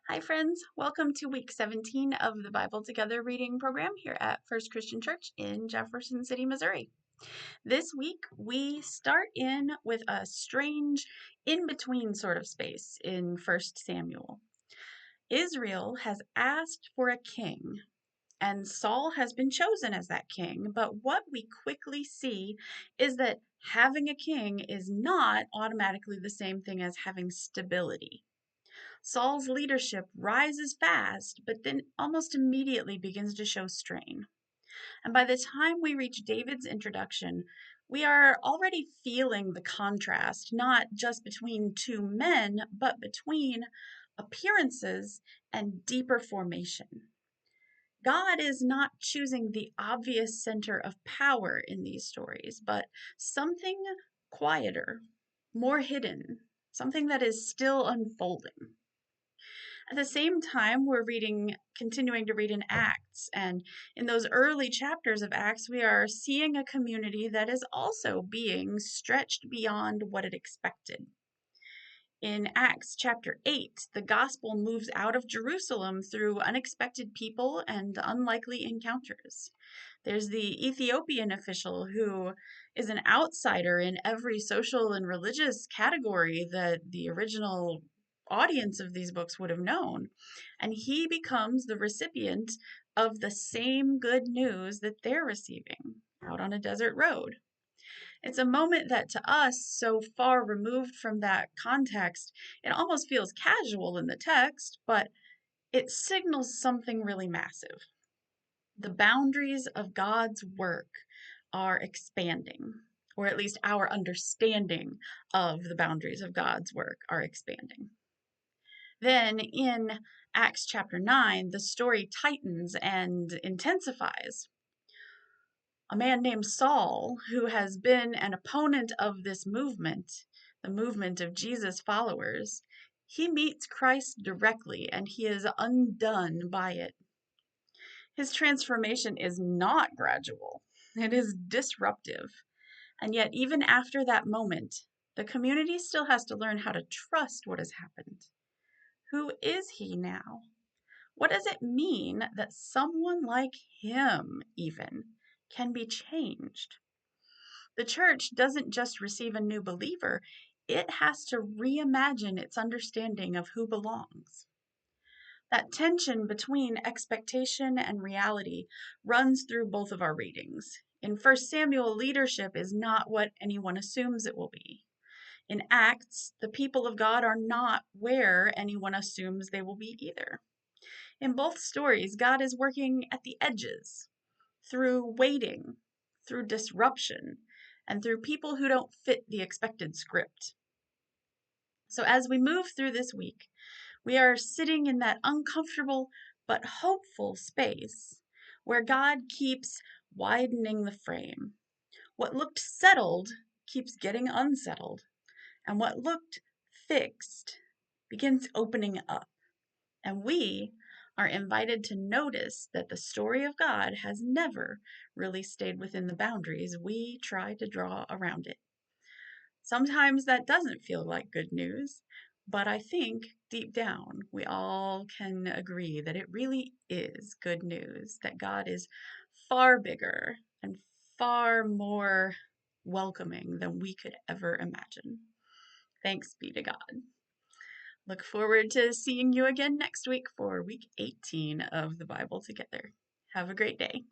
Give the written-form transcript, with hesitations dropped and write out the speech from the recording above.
Hi, friends. Welcome to week 17 of the Bible Together reading program here at First Christian Church in Jefferson City, Missouri. This week, we start in with a strange in between sort of space in First Samuel. Israel has asked for a king, and Saul has been chosen as that king. But what we quickly see is that having a king is not automatically the same thing as having stability. Saul's leadership rises fast, but then almost immediately begins to show strain. And by the time we reach David's introduction, we are already feeling the contrast, not just between two men, but between appearances and deeper formation. God is not choosing the obvious center of power in these stories, but something quieter, more hidden, something that is still unfolding. At the same time, continuing to read in Acts. And in those early chapters of Acts, we are seeing a community that is also being stretched beyond what it expected. In Acts chapter 8, the gospel moves out of Jerusalem through unexpected people and unlikely encounters. There's the Ethiopian official who is an outsider in every social and religious category that the original audience of these books would have known. And he becomes the recipient of the same good news that they're receiving out on a desert road. It's a moment that to us, so far removed from that context, it almost feels casual in the text, but it signals something really massive. The boundaries of God's work are expanding, or at least our understanding of the boundaries of God's work are expanding. Then in Acts chapter 9, the story tightens and intensifies. A man named Saul, who has been an opponent of this movement, the movement of Jesus' followers, he meets Christ directly and he is undone by it. His transformation is not gradual, it is disruptive. And yet, even after that moment, the community still has to learn how to trust what has happened. Who is he now? What does it mean that someone like him, even, can be changed? The church doesn't just receive a new believer, it has to reimagine its understanding of who belongs. That tension between expectation and reality runs through both of our readings. In 1 Samuel, leadership is not what anyone assumes it will be. In Acts, the people of God are not where anyone assumes they will be either. In both stories, God is working at the edges, through waiting, through disruption, and through people who don't fit the expected script. So as we move through this week, we are sitting in that uncomfortable but hopeful space where God keeps widening the frame. What looked settled keeps getting unsettled, and what looked fixed begins opening up. And we are invited to notice that the story of God has never really stayed within the boundaries we try to draw around it. Sometimes that doesn't feel like good news, but I think deep down we all can agree that it really is good news, that God is far bigger and far more welcoming than we could ever imagine. Thanks be to God. Look forward to seeing you again next week for week 18 of the Bible Together. Have a great day.